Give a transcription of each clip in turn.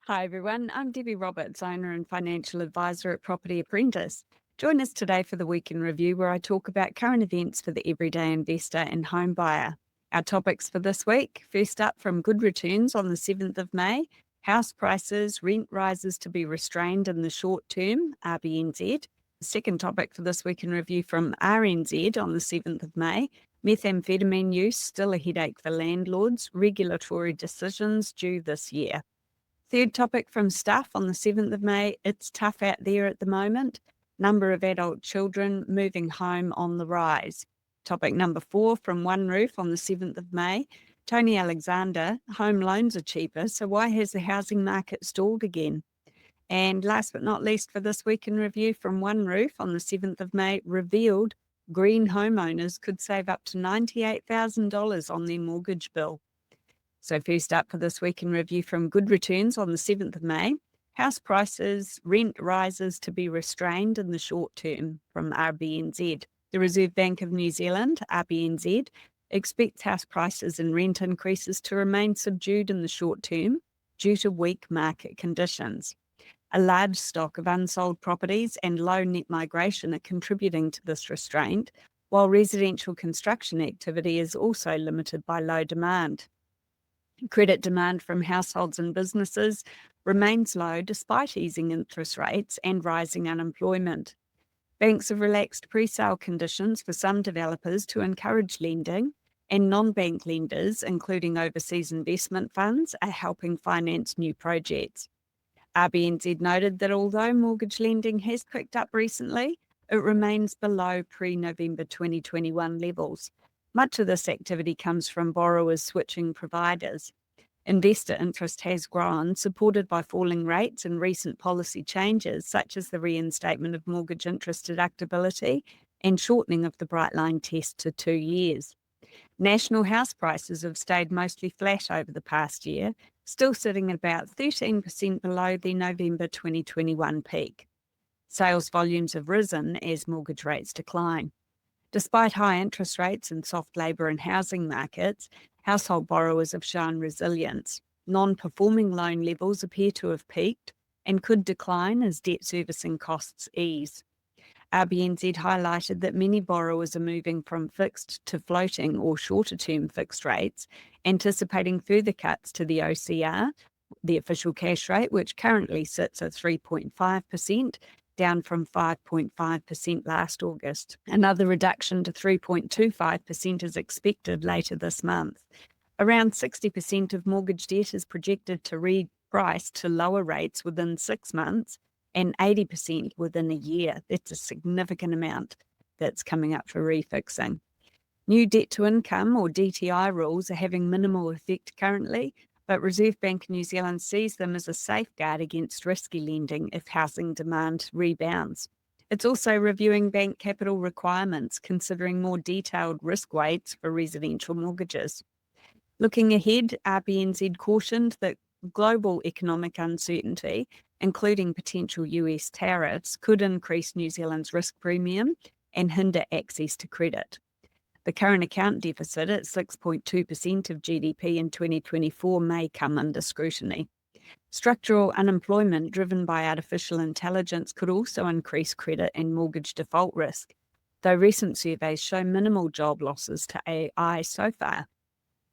Hi everyone, I'm Debbie Roberts, owner and financial advisor at Property Apprentice. Join us today for the Week in Review, where I talk about current events for the everyday investor and home buyer. Our topics for this week: first up, from good returns on the 7th of May, house prices, rent rises to be restrained in the short term, RBNZ. The second topic for this Week in Review, from RNZ on the 7th of May, methamphetamine use still a headache for landlords, regulatory decisions due this year. Third topic, from Stuff on the 7th of May, it's tough out there at the moment. Number of adult children moving home on the rise. Topic number 4, from Oneroof on the 7th of May, Tony Alexander, home loans are cheaper, so why has the housing market stalled again? And last but not least for this Week in Review, from Oneroof on the 7th of May, revealed green homeowners could save up to $98,000 on their mortgage bill. So first up for this Week in Review, from good returns on the 7th of May, house prices, rent rises to be restrained in the short term, from RBNZ. The Reserve Bank of New Zealand, RBNZ, expects house prices and rent increases to remain subdued in the short term due to weak market conditions. A large stock of unsold properties and low net migration are contributing to this restraint, while residential construction activity is also limited by low demand. Credit demand from households and businesses remains low despite easing interest rates and rising unemployment. Banks have relaxed pre-sale conditions for some developers to encourage lending, and non-bank lenders, including overseas investment funds, are helping finance new projects. RBNZ noted that although mortgage lending has picked up recently, it remains below pre-November 2021 levels. Much of this activity comes from borrowers switching providers. Investor interest has grown, supported by falling rates and recent policy changes, such as the reinstatement of mortgage interest deductibility and shortening of the Bright Line test to 2 years. National house prices have stayed mostly flat over the past year, still sitting at about 13% below the November 2021 peak. Sales volumes have risen as mortgage rates decline. Despite high interest rates and soft labour and housing markets, household borrowers have shown resilience. Non-performing loan levels appear to have peaked and could decline as debt servicing costs ease. RBNZ highlighted that many borrowers are moving from fixed to floating or shorter-term fixed rates, anticipating further cuts to the OCR, the official cash rate, which currently sits at 3.5%, down from 5.5% last August. Another reduction to 3.25% is expected later this month. Around 60% of mortgage debt is projected to reprice to lower rates within 6 months and 80% within a year. That's a significant amount that's coming up for refixing. New debt to income, or DTI, rules are having minimal effect currently, but Reserve Bank of New Zealand sees them as a safeguard against risky lending if housing demand rebounds. It's also reviewing bank capital requirements, considering more detailed risk weights for residential mortgages. Looking ahead, RBNZ cautioned that global economic uncertainty, including potential US tariffs, could increase New Zealand's risk premium and hinder access to credit. The current account deficit at 6.2% of GDP in 2024 may come under scrutiny. Structural unemployment driven by artificial intelligence could also increase credit and mortgage default risk, though recent surveys show minimal job losses to AI so far.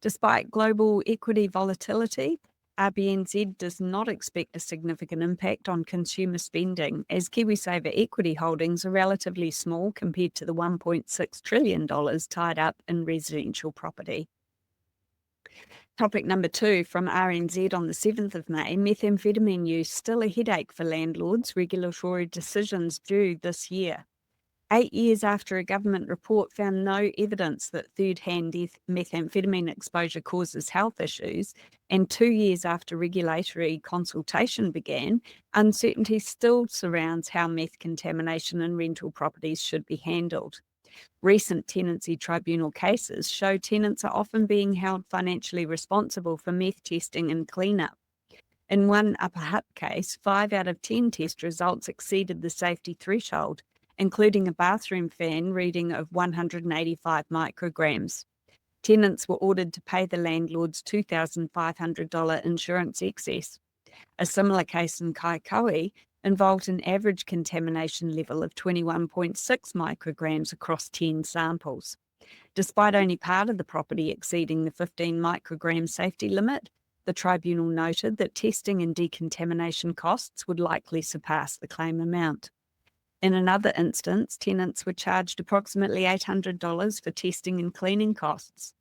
Despite global equity volatility, RBNZ does not expect a significant impact on consumer spending, as KiwiSaver equity holdings are relatively small compared to the $1.6 trillion tied up in residential property. Topic number 2, from RNZ on the 7th of May, methamphetamine use still a headache for landlords, regulatory decisions due this year. 8 years after a government report found no evidence that third-hand methamphetamine exposure causes health issues, and 2 years after regulatory consultation began, uncertainty still surrounds how meth contamination in rental properties should be handled. Recent tenancy tribunal cases show tenants are often being held financially responsible for meth testing and cleanup. In one Upper Hutt case, 5 out of 10 test results exceeded the safety threshold, including a bathroom fan reading of 185 micrograms. Tenants were ordered to pay the landlord's $2,500 insurance excess. A similar case in Kaikoui involved an average contamination level of 21.6 micrograms across 10 samples. Despite only part of the property exceeding the 15 microgram safety limit, the tribunal noted that testing and decontamination costs would likely surpass the claim amount. In another instance, tenants were charged approximately $800 for testing and cleaning costs.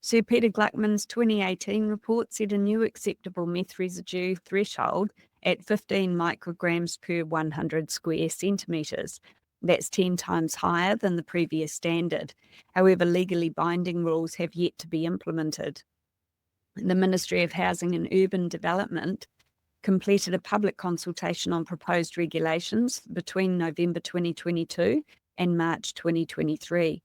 Sir Peter Gluckman's 2018 report set a new acceptable meth residue threshold at 15 micrograms per 100 square centimetres. That's 10 times higher than the previous standard. However, legally binding rules have yet to be implemented. The Ministry of Housing and Urban Development completed a public consultation on proposed regulations between November 2022 and March 2023.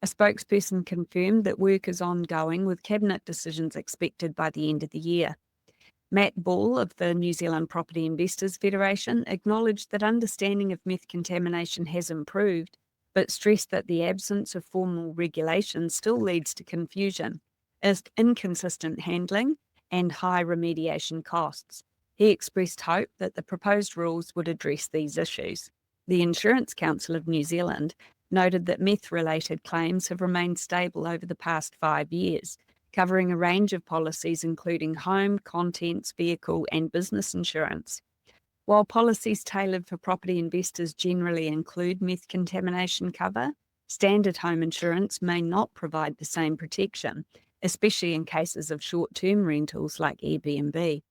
A spokesperson confirmed that work is ongoing with cabinet decisions expected by the end of the year. Matt Ball of the New Zealand Property Investors Federation acknowledged that understanding of meth contamination has improved, but stressed that the absence of formal regulation still leads to confusion, inconsistent handling, and high remediation costs. He expressed hope that the proposed rules would address these issues. The Insurance Council of New Zealand noted that meth-related claims have remained stable over the past 5 years, covering a range of policies including home, contents, vehicle, and business insurance. While policies tailored for property investors generally include meth contamination cover, standard home insurance may not provide the same protection, especially in cases of short-term rentals like Airbnb.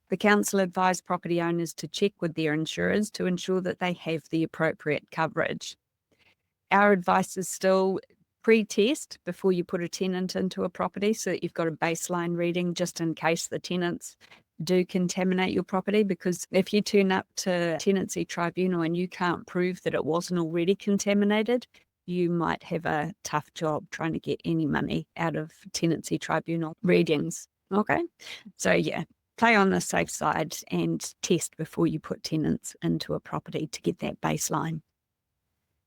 The council advised property owners to check with their insurers to ensure that they have the appropriate coverage. Our advice is still pre-test before you put a tenant into a property so that you've got a baseline reading just in case the tenants do contaminate your property, because if you turn up to tenancy tribunal and you can't prove that it wasn't already contaminated, you might have a tough job trying to get any money out of tenancy tribunal readings. Okay, so yeah, play on the safe side and test before you put tenants into a property to get that baseline.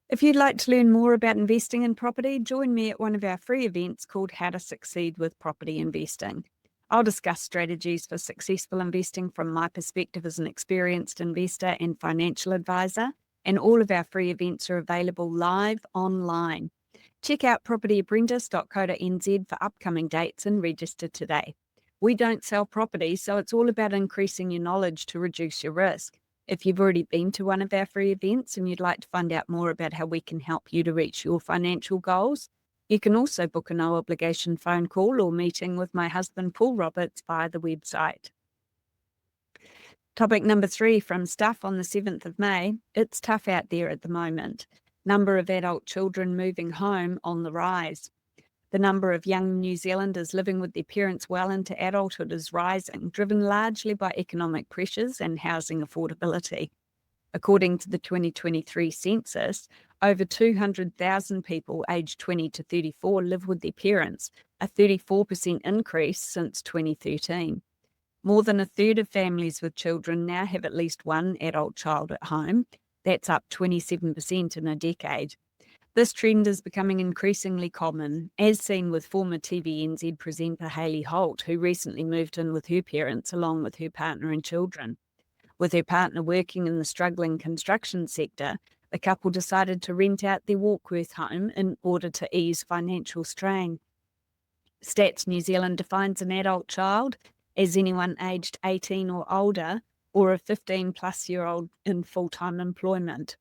If you'd like to learn more about investing in property, join me at one of our free events called How to Succeed with Property Investing. I'll discuss strategies for successful investing from my perspective as an experienced investor and financial advisor, and all of our free events are available live online. Check out propertyapprentice.co.nz for upcoming dates and register today. We don't sell property, so it's all about increasing your knowledge to reduce your risk. If you've already been to one of our free events and you'd like to find out more about how we can help you to reach your financial goals, you can also book a no-obligation phone call or meeting with my husband, Paul Roberts, via the website. Topic number 3 from Stuff on the 7th of May. It's tough out there at the moment. Number of adult children moving home on the rise. The number of young New Zealanders living with their parents well into adulthood is rising, driven largely by economic pressures and housing affordability. According to the 2023 census, over 200,000 people aged 20 to 34 live with their parents, a 34% increase since 2013. More than a third of families with children now have at least one adult child at home. That's up 27% in a decade. This trend is becoming increasingly common, as seen with former TVNZ presenter Hayley Holt, who recently moved in with her parents along with her partner and children. With her partner working in the struggling construction sector, the couple decided to rent out their Warkworth home in order to ease financial strain. Stats New Zealand defines an adult child as anyone aged 18 or older, or a 15-plus-year-old in full-time employment.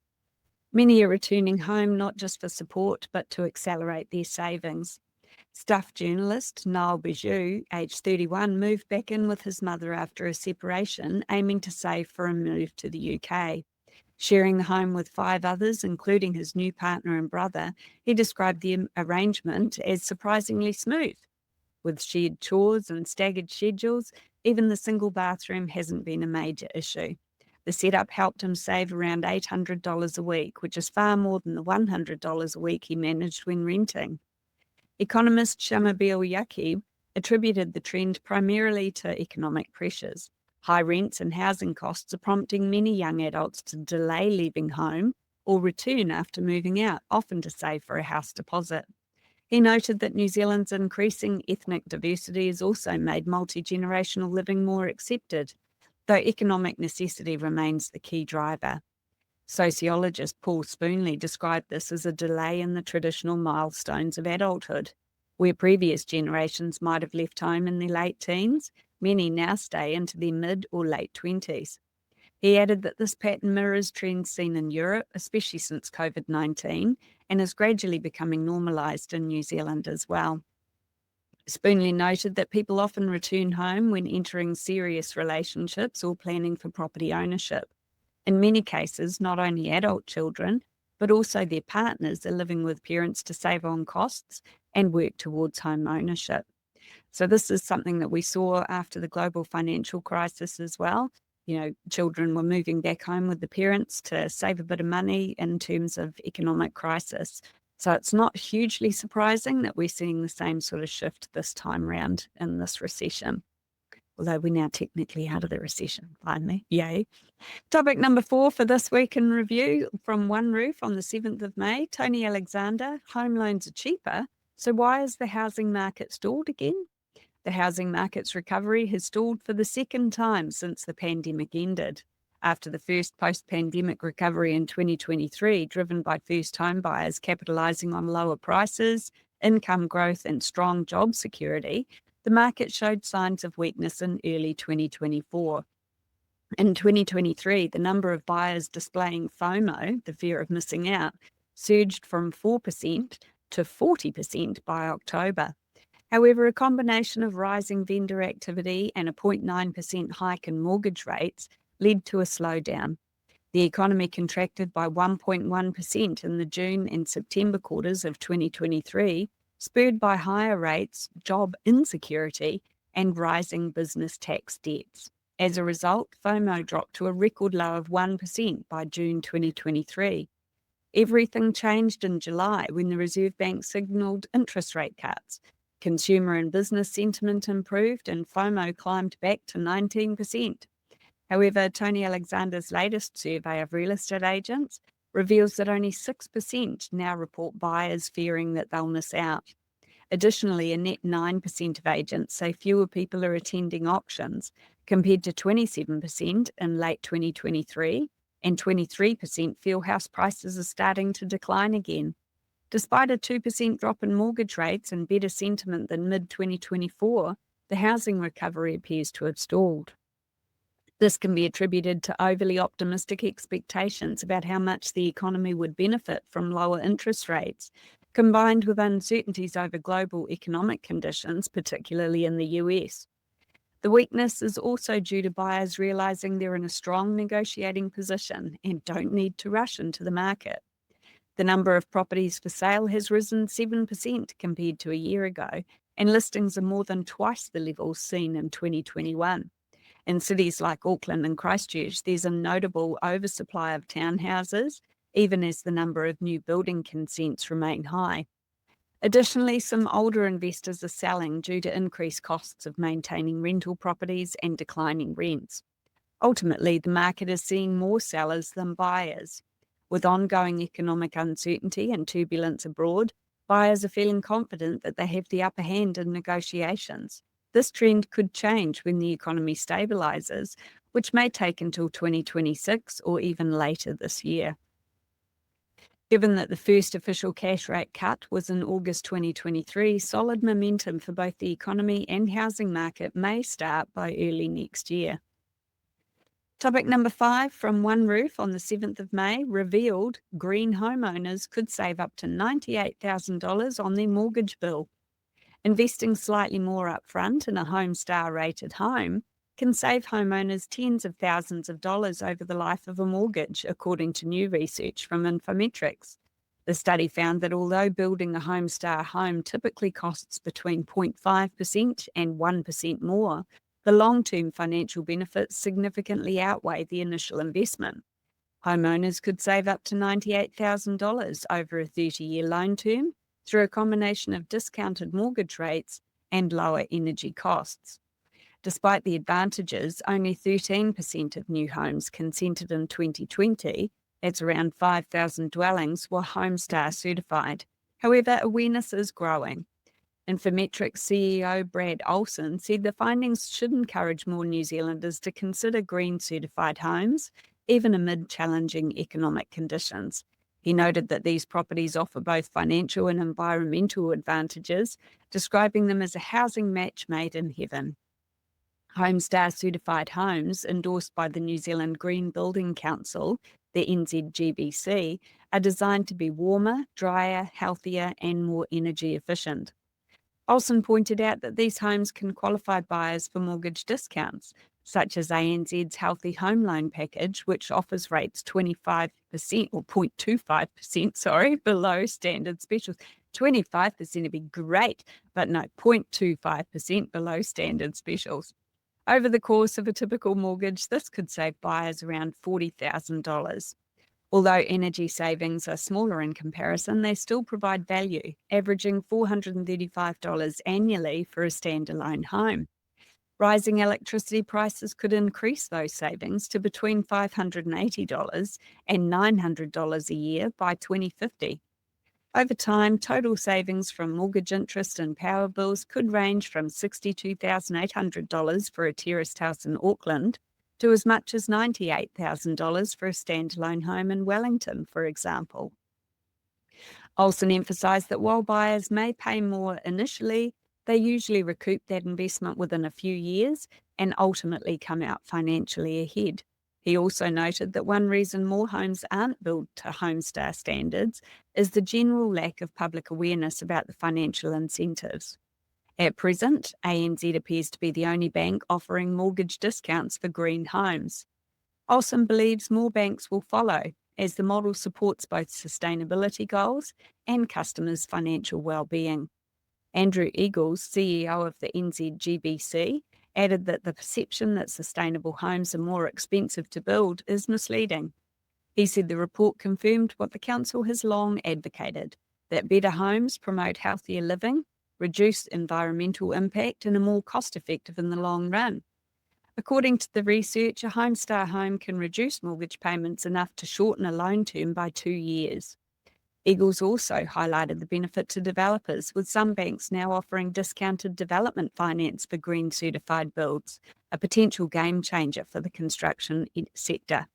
Many are returning home not just for support, but to accelerate their savings. Stuff journalist Niall Bijou, aged 31, moved back in with his mother after a separation, aiming to save for a move to the UK. Sharing the home with 5 others, including his new partner and brother, he described the arrangement as surprisingly smooth. With shared chores and staggered schedules, even the single bathroom hasn't been a major issue. The setup helped him save around $800 a week, which is far more than the $100 a week he managed when renting. Economist Shamabeel Yaqub attributed the trend primarily to economic pressures. High rents and housing costs are prompting many young adults to delay leaving home or return after moving out, often to save for a house deposit. He noted that New Zealand's increasing ethnic diversity has also made multi-generational living more accepted. though economic necessity remains the key driver. Sociologist Paul Spoonley described this as a delay in the traditional milestones of adulthood. Where previous generations might have left home in their late teens, many now stay into their mid or late 20s. He added that this pattern mirrors trends seen in Europe, especially since COVID-19, and is gradually becoming normalised in New Zealand as well. Spoonley noted that people often return home when entering serious relationships or planning for property ownership. In many cases, not only adult children, but also their partners are living with parents to save on costs and work towards home ownership. So this is something that we saw after the global financial crisis as well. Children were moving back home with the parents to save a bit of money in terms of economic crisis. So it's not hugely surprising that we're seeing the same sort of shift this time round in this recession. Although we're now technically out of the recession, finally. Yay. Topic number 4 for this week in review from Oneroof on the 7th of May. Tony Alexander, home loans are cheaper. So why is the housing market stalled again? The housing market's recovery has stalled for the second time since the pandemic ended. After the first post-pandemic recovery in 2023, driven by first home buyers capitalising on lower prices, income growth and strong job security, the market showed signs of weakness in early 2024. In 2023, the number of buyers displaying FOMO, the fear of missing out, surged from 4% to 40% by October. However, a combination of rising vendor activity and a 0.9% hike in mortgage rates led to a slowdown. The economy contracted by 1.1% in the June and September quarters of 2023, spurred by higher rates, job insecurity, and rising business tax debts. As a result, FOMO dropped to a record low of 1% by June 2023. Everything changed in July when the Reserve Bank signalled interest rate cuts. Consumer and business sentiment improved and FOMO climbed back to 19%. However, Tony Alexander's latest survey of real estate agents reveals that only 6% now report buyers fearing that they'll miss out. Additionally, a net 9% of agents say fewer people are attending auctions, compared to 27% in late 2023, and 23% feel house prices are starting to decline again. Despite a 2% drop in mortgage rates and better sentiment than mid-2024, the housing recovery appears to have stalled. This can be attributed to overly optimistic expectations about how much the economy would benefit from lower interest rates, combined with uncertainties over global economic conditions, particularly in the US. The weakness is also due to buyers realising they're in a strong negotiating position and don't need to rush into the market. The number of properties for sale has risen 7% compared to a year ago, and listings are more than twice the levels seen in 2021. In cities like Auckland and Christchurch, there's a notable oversupply of townhouses, even as the number of new building consents remain high. Additionally, some older investors are selling due to increased costs of maintaining rental properties and declining rents. Ultimately, the market is seeing more sellers than buyers. With ongoing economic uncertainty and turbulence abroad, buyers are feeling confident that they have the upper hand in negotiations. This trend could change when the economy stabilises, which may take until 2026 or even later this year. Given that the first official cash rate cut was in August 2023, solid momentum for both the economy and housing market may start by early next year. Topic number 5 from Oneroof on the 7th of May revealed green homeowners could save up to $98,000 on their mortgage bill. Investing slightly more upfront in a Homestar rated home can save homeowners tens of thousands of dollars over the life of a mortgage, according to new research from Infometrics. The study found that although building a Homestar home typically costs between 0.5% and 1% more, the long-term financial benefits significantly outweigh the initial investment. Homeowners could save up to $98,000 over a 30-year loan term through a combination of discounted mortgage rates and lower energy costs. Despite the advantages, only 13% of new homes consented in 2020, that's around 5,000 dwellings, were Homestar certified. However, awareness is growing. Infometrics CEO Brad Olsen said the findings should encourage more New Zealanders to consider green certified homes, even amid challenging economic conditions. He noted that these properties offer both financial and environmental advantages, describing them as a housing match made in heaven. Homestar certified homes, endorsed by the New Zealand Green Building Council, the NZGBC, are designed to be warmer, drier, healthier, and more energy efficient. Olsen pointed out that these homes can qualify buyers for mortgage discounts, such as ANZ's Healthy Home Loan Package, which offers rates 25% or 0.25%, below standard specials. 25% would be great, but no, 0.25% below standard specials. Over the course of a typical mortgage, this could save buyers around $40,000. Although energy savings are smaller in comparison, they still provide value, averaging $435 annually for a standalone home. Rising electricity prices could increase those savings to between $580 and $900 a year by 2050. Over time, total savings from mortgage interest and power bills could range from $62,800 for a terraced house in Auckland to as much as $98,000 for a standalone home in Wellington, for example. Olsen emphasised that while buyers may pay more initially, they usually recoup that investment within a few years and ultimately come out financially ahead. He also noted that one reason more homes aren't built to Homestar standards is the general lack of public awareness about the financial incentives. At present, ANZ appears to be the only bank offering mortgage discounts for green homes. Olsen believes more banks will follow, as the model supports both sustainability goals and customers' financial well-being. Andrew Eagles, CEO of the NZGBC, added that the perception that sustainable homes are more expensive to build is misleading. He said the report confirmed what the council has long advocated, that better homes promote healthier living, reduce environmental impact, and are more cost-effective in the long run. According to the research, a Homestar home can reduce mortgage payments enough to shorten a loan term by 2 years. Eagles also highlighted the benefit to developers, with some banks now offering discounted development finance for green certified builds, a potential game changer for the construction sector.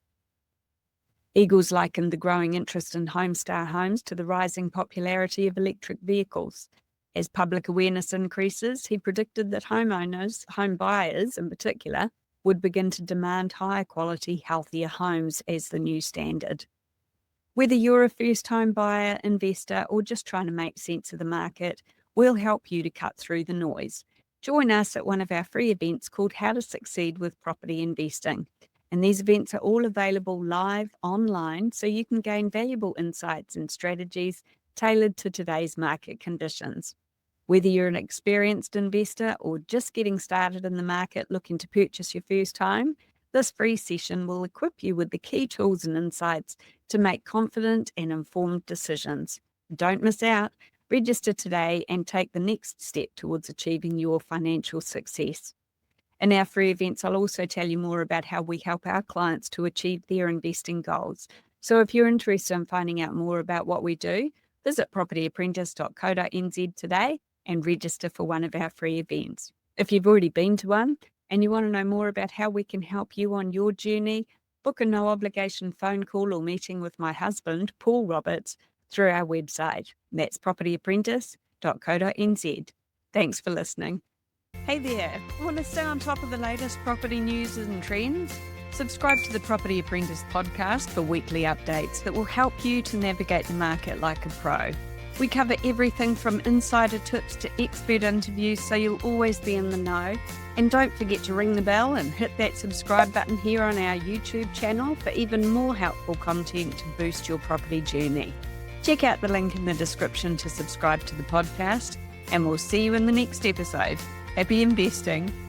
Eagles likened the growing interest in Homestar homes to the rising popularity of electric vehicles. As public awareness increases, he predicted that homeowners, home buyers in particular, would begin to demand higher quality, healthier homes as the new standard. Whether you're a first home buyer, investor, or just trying to make sense of the market, we'll help you to cut through the noise. Join us at one of our free events called How to Succeed with Property Investing. And these events are all available live online, so you can gain valuable insights and strategies tailored to today's market conditions. Whether you're an experienced investor or just getting started in the market looking to purchase your first home, this free session will equip you with the key tools and insights to make confident and informed decisions. Don't miss out. Register today and take the next step towards achieving your financial success. In our free events, I'll also tell you more about how we help our clients to achieve their investing goals. So if you're interested in finding out more about what we do, visit propertyapprentice.co.nz today and register for one of our free events. If you've already been to one and you want to know more about how we can help you on your journey, book a no-obligation phone call or meeting with my husband, Paul Roberts, through our website. That's propertyapprentice.co.nz. Thanks for listening. Hey there, want to stay on top of the latest property news and trends? Subscribe to the Property Apprentice podcast for weekly updates that will help you to navigate the market like a pro. We cover everything from insider tips to expert interviews, so you'll always be in the know. And don't forget to ring the bell and hit that subscribe button here on our YouTube channel for even more helpful content to boost your property journey. Check out the link in the description to subscribe to the podcast, and we'll see you in the next episode. Happy investing.